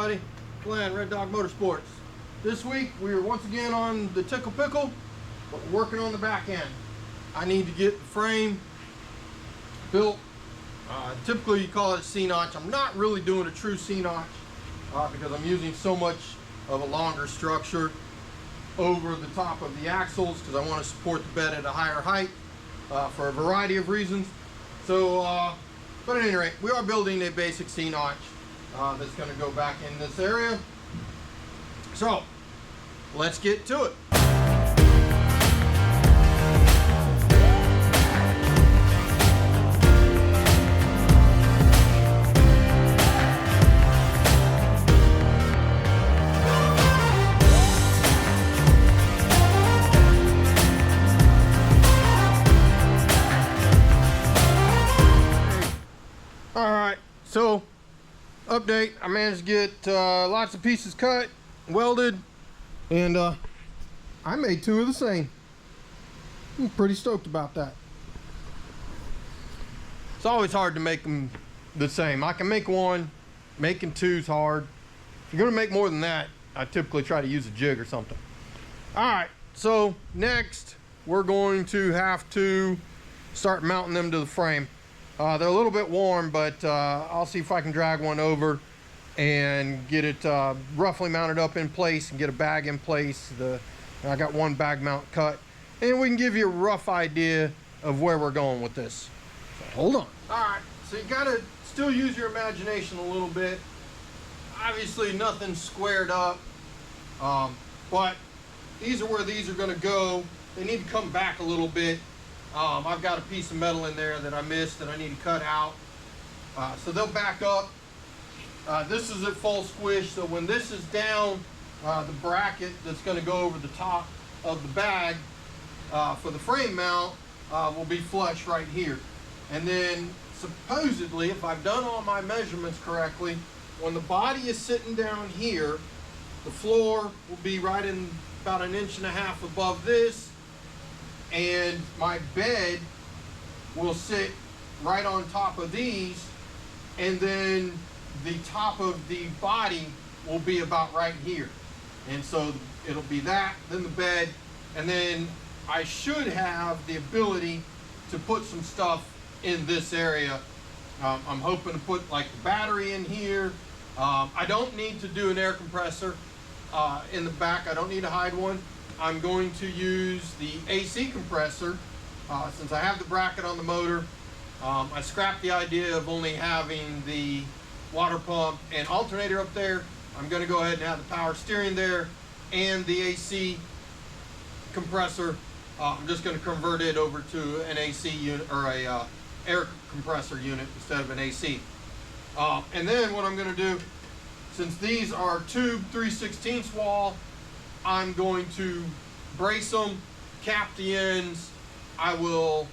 everybody. Glenn, Red Dog Motorsports. This week we are once again on the Tickle Pickle, but we're working on the back end. I need to get the frame built. Typically you call it a C-notch. I'm not really doing a true C-notch because I'm using so much of a longer structure over the top of the axles because I want to support the bed at a higher height for a variety of reasons. So, but at any rate, we are building a basic C-notch that's going to go back in this area. So, let's get to it. Alright, so update, I managed to get lots of pieces cut, welded, and I made two of the same. I'm pretty stoked about that. It's always hard to make them the same. I can make one, making two's hard. If you're gonna make more than that, I typically try to use a jig or something. Alright, so next we're going to have to start mounting them to the frame. They're a little bit warm, but I'll see if I can drag one over and get it roughly mounted up in place and get a bag in place. I got one bag mount cut, and we can give you a rough idea of where we're going with this. So hold on. All right, so you gotta still use your imagination a little bit. Obviously nothing's squared up, but these are where these are gonna go. They need to come back a little bit. I've got a piece of metal in there that I missed that I need to cut out. So they'll back up. This is at full squish, so when this is down, the bracket that's going to go over the top of the bag for the frame mount will be flush right here. And then supposedly, if I've done all my measurements correctly, when the body is sitting down here, the floor will be right in about 1.5 inches above this, and my bed will sit right on top of these, and then the top of the body will be about right here. And so it'll be that, then the bed, and then I should have the ability to put some stuff in this area. I'm hoping to put like the battery in here. I don't need to do an air compressor in the back. I don't need to hide one. I'm going to use the AC compressor since I have the bracket on the motor. I scrapped the idea of only having the water pump and alternator up there. I'm going to go ahead and have the power steering there and the AC compressor. I'm just going to convert it over to an AC unit or a air compressor unit instead of an AC. And then what I'm going to do, since these are tube 3/16 wall, I'm going to brace them, cap the ends. I will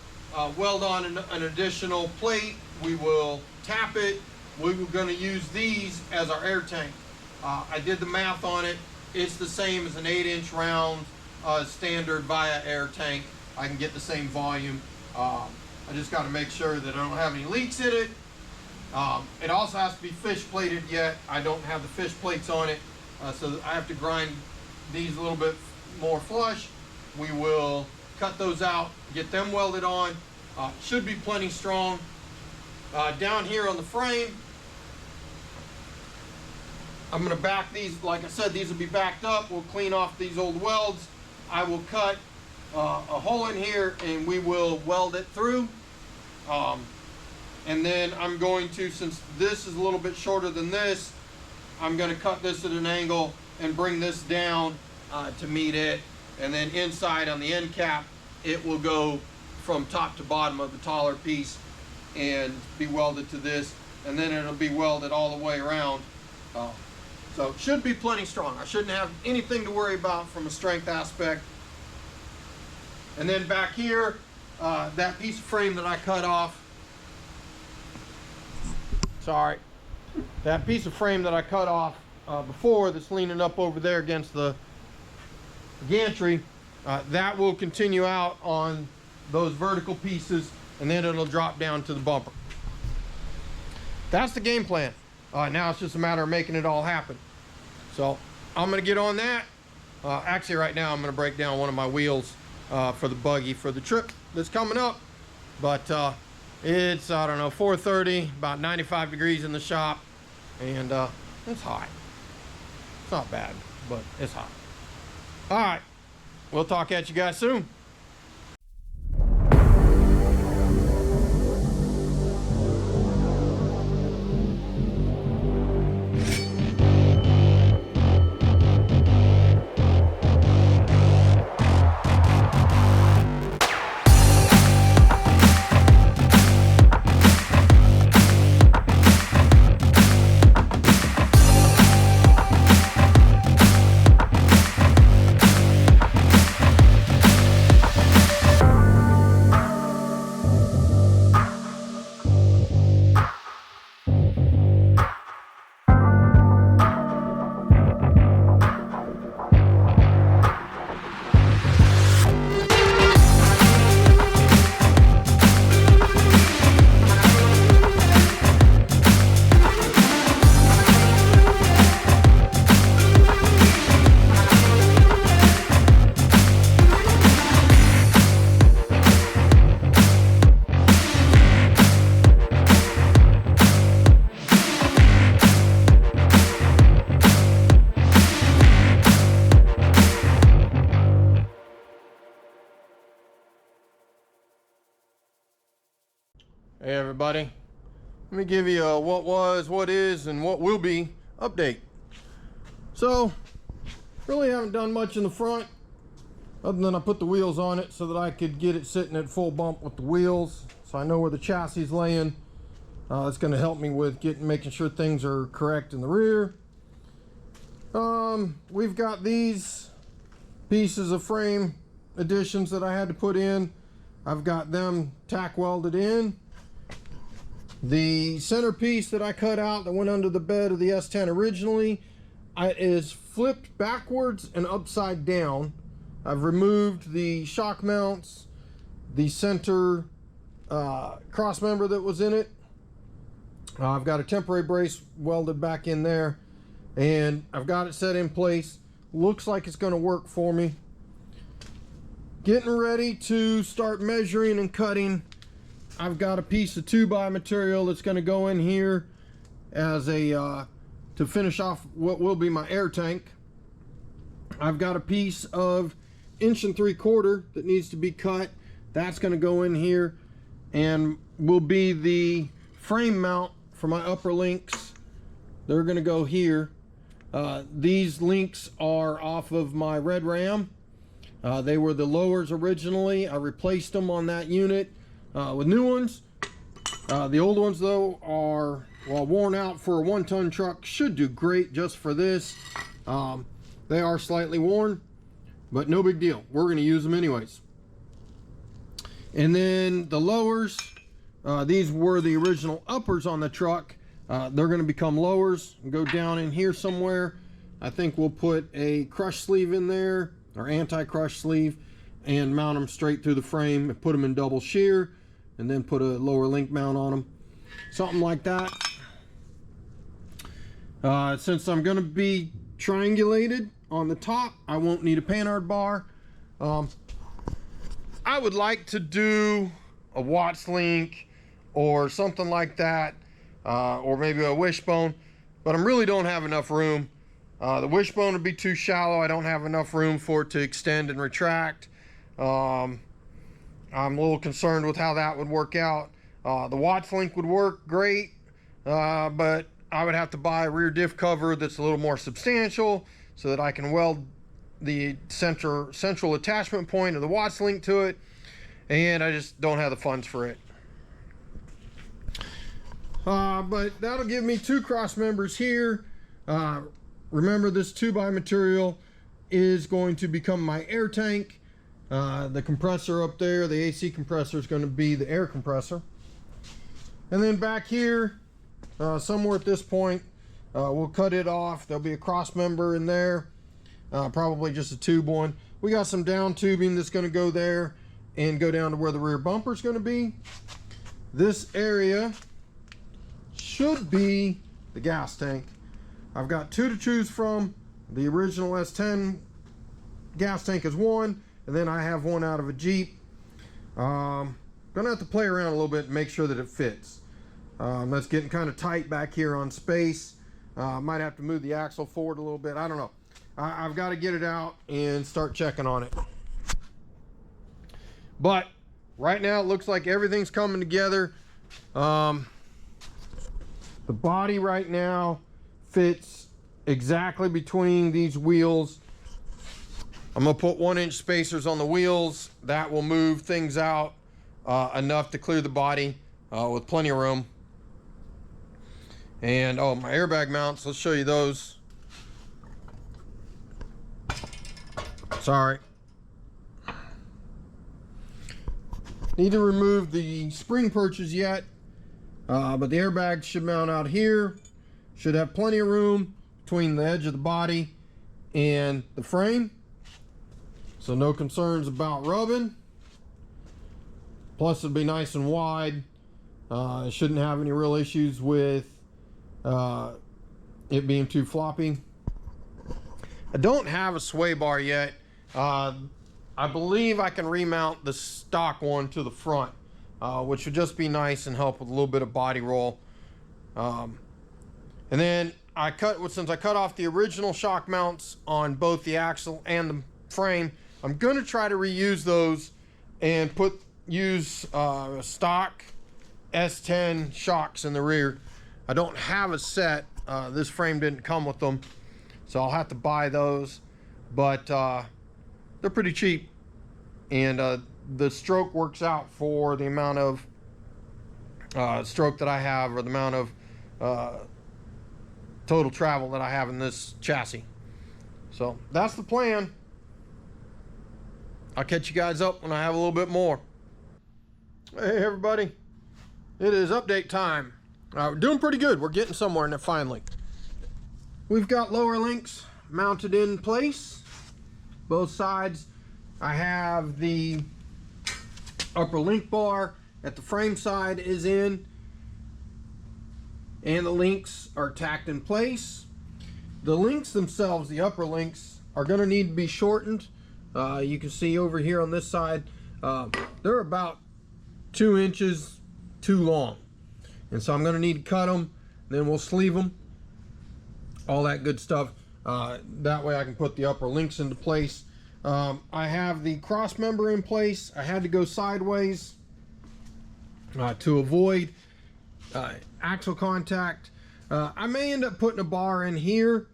weld on an additional plate. We will tap it. We're going to use these as our air tank. I did the math on it. It's the same as an 8-inch round standard via air tank. I can get the same volume. I just got to make sure that I don't have any leaks in it. It also has to be fish plated yet. I don't have the fish plates on it, so I have to grind these a little bit more flush. We will cut those out, get them welded on. Should be plenty strong. Down here on the frame, I'm going to back these. Like I said, these will be backed up. We'll clean off these old welds. I will cut a hole in here and we will weld it through. And then I'm going to, since this is a little bit shorter than this, I'm going to cut this at an angle and bring this down to meet it, and then inside on the end cap it will go from top to bottom of the taller piece and be welded to this, and then it'll be welded all the way around. So it should be plenty strong. I shouldn't have anything to worry about from a strength aspect. And then back here, that piece of frame that I cut off, that piece of frame that I cut off before, that's leaning up over there against the gantry, that will continue out on those vertical pieces, and then it'll drop down to the bumper. That's the game plan. Now it's just a matter of making it all happen. So I'm gonna get on that. Actually right now I'm gonna break down one of my wheels for the buggy for the trip that's coming up. But it's, I don't know, 4:30, about 95 degrees in the shop, and it's hot. It's not bad, but it's hot. All right, we'll talk at you guys soon. Hey everybody, let me give you a what was, what is, and what will be update. So, really haven't done much in the front, other than I put the wheels on it so that I could get it sitting at full bump with the wheels, so I know where the chassis is laying. It's going to help me with making sure things are correct in the rear. We've got these pieces of frame additions that I had to put in. I've got them tack welded in. The centerpiece that I cut out that went under the bed of the S10 originally is flipped backwards and upside down. I've removed the shock mounts, the center cross member that was in it. I've got a temporary brace welded back in there, and I've got it set in place. Looks like it's going to work for me. Getting ready to start measuring and cutting. I've got a piece of 2x material that's going to go in here as a to finish off what will be my air tank. I've got a piece of 1 3/4 inch that needs to be cut. That's going to go in here and will be the frame mount for my upper links. They're going to go here. These links are off of my Red Ram. They were the lowers originally. I replaced them on that unit with new ones. The old ones though are, well, worn out for a 1-ton truck. Should do great just for this. They are slightly worn, but no big deal. We're going to use them anyways. And then the lowers, these were the original uppers on the truck. They're going to become lowers and go down in here somewhere. I think we'll put a crush sleeve in there, or anti-crush sleeve, and mount them straight through the frame and put them in double shear, and then put a lower link mount on them, something like that. Since I'm going to be triangulated on the top, I won't need a panhard bar. I would like to do a Watts link or something like that, or maybe a wishbone, but I really don't have enough room. The wishbone would be too shallow. I don't have enough room for it to extend and retract. I'm a little concerned with how that would work out. The Watts link would work great, but I would have to buy a rear diff cover that's a little more substantial so that I can weld the central attachment point of the Watts link to it, and I just don't have the funds for it. But that'll give me 2 cross members here. Remember, this 2x material is going to become my air tank. The compressor up there, the AC compressor, is going to be the air compressor. And then back here, somewhere at this point, we'll cut it off. There'll be a cross member in there, probably just a tube one. We got some down tubing that's going to go there and go down to where the rear bumper is going to be. This area should be the gas tank. I've got two to choose from. The original S10 gas tank is one, and then I have one out of a Jeep. Gonna have to play around a little bit and make sure that it fits. That's getting kind of tight back here on space. Might have to move the axle forward a little bit. I don't know. I've got to get it out and start checking on it. But right now it looks like everything's coming together. The body right now fits exactly between these wheels. I'm gonna put 1-inch spacers on the wheels. That will move things out enough to clear the body with plenty of room. And oh, my airbag mounts, let's show you those. Sorry. Need to remove the spring perches yet, but the airbag should mount out here. Should have plenty of room between the edge of the body and the frame, so no concerns about rubbing. Plus it'll be nice and wide. It shouldn't have any real issues with it being too floppy. I don't have a sway bar yet. I believe I can remount the stock one to the front, which would just be nice and help with a little bit of body roll. And then since I cut off the original shock mounts on both the axle and the frame, I'm going to try to reuse those and use stock S10 shocks in the rear. I don't have a set. This frame didn't come with them, so I'll have to buy those, but they're pretty cheap, and the stroke works out for the amount of stroke that I have, or the amount of total travel that I have in this chassis. So that's the plan. I'll catch you guys up when I have a little bit more. Hey everybody, it is update time. We're doing pretty good. We're getting somewhere in it finally. We've got lower links mounted in place, both sides. I have the upper link bar at the frame side is in, and the links are tacked in place. The links themselves, the upper links, are going to need to be shortened. You can see over here on this side, they're about 2 inches too long, and so I'm going to need to cut them. Then we'll sleeve them, all that good stuff. That way I can put the upper links into place. I have the cross member in place. I had to go sideways to avoid axle contact. I may end up putting a bar in here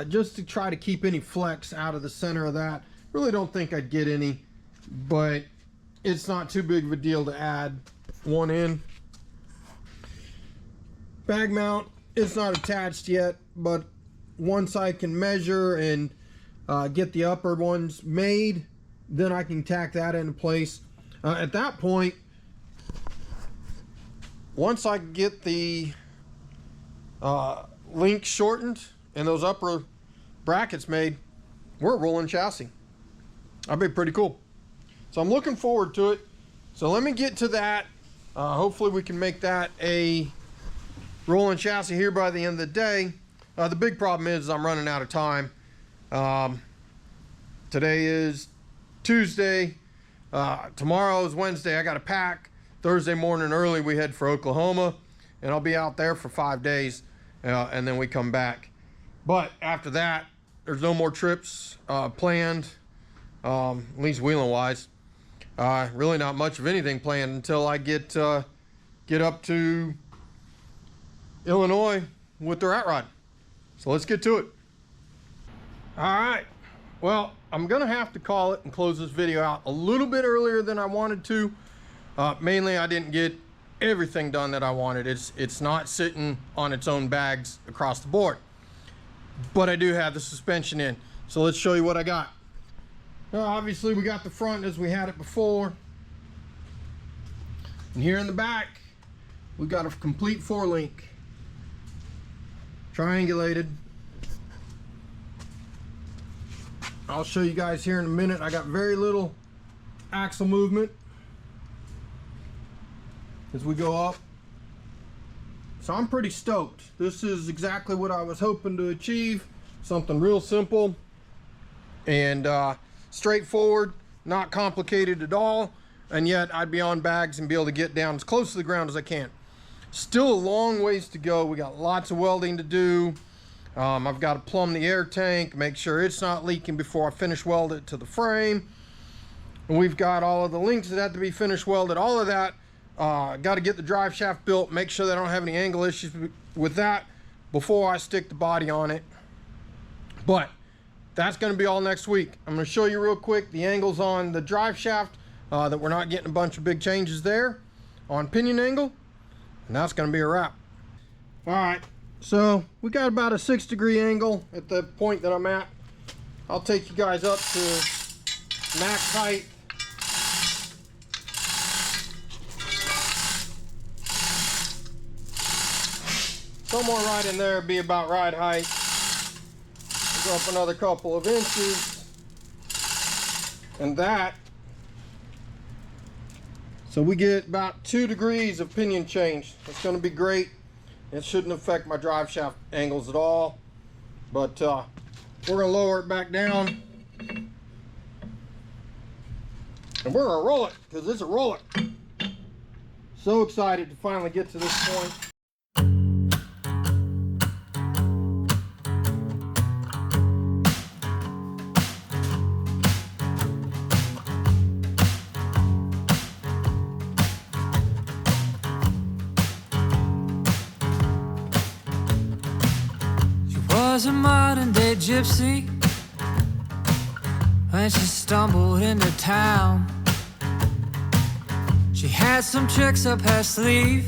just to try to keep any flex out of the center of that. Really don't think I'd get any, but it's not too big of a deal to add one in. Bag mount is not attached yet, but once I can measure and get the upper ones made, then I can tack that into place. At that point, once I get the links shortened and those upper brackets made, we're a rolling chassis. That'd be pretty cool. So I'm looking forward to it. So let me get to that. Hopefully we can make that a rolling chassis here by the end of the day. The big problem is I'm running out of time. Today is Tuesday. Tomorrow is Wednesday. I got to pack. Thursday morning early we head for Oklahoma, and I'll be out there for 5 days, and then we come back. But after that, there's no more trips planned, at least wheeling wise. Really not much of anything planned until I get up to Illinois with the rat rod. So let's get to it. All right. Well, I'm gonna have to call it and close this video out a little bit earlier than I wanted to. Mainly, I didn't get everything done that I wanted. It's not sitting on its own bags across the board, but I do have the suspension in. So let's show you what I got. Now, obviously, we got the front as we had it before, and here in the back, we got a complete 4-link, triangulated. I'll show you guys here in a minute. I got very little axle movement as we go up. So I'm pretty stoked. This is exactly what I was hoping to achieve. Something real simple and straightforward, not complicated at all. And yet I'd be on bags and be able to get down as close to the ground as I can. Still a long ways to go. We got lots of welding to do. I've got to plumb the air tank, make sure it's not leaking before I finish weld it to the frame. And we've got all of the links that have to be finished welded, all of that. Got to get the drive shaft built, make sure that I don't have any angle issues with that before I stick the body on it. But that's going to be all next week. I'm going to show you real quick the angles on the drive shaft, that we're not getting a bunch of big changes there on pinion angle, and that's going to be a wrap. All right, so we got about a 6-degree angle at the point that I'm at. I'll take you guys up to max height. Somewhere right in there would be about right height. Go up another couple of inches, and that, so we get about 2 degrees of pinion change. That's going to be great. It shouldn't affect my drive shaft angles at all, but we're going to lower it back down, and we're going to roll it, because it's a roller. So excited to finally get to this point. Was a modern-day gypsy when she stumbled into town. She had some tricks up her sleeve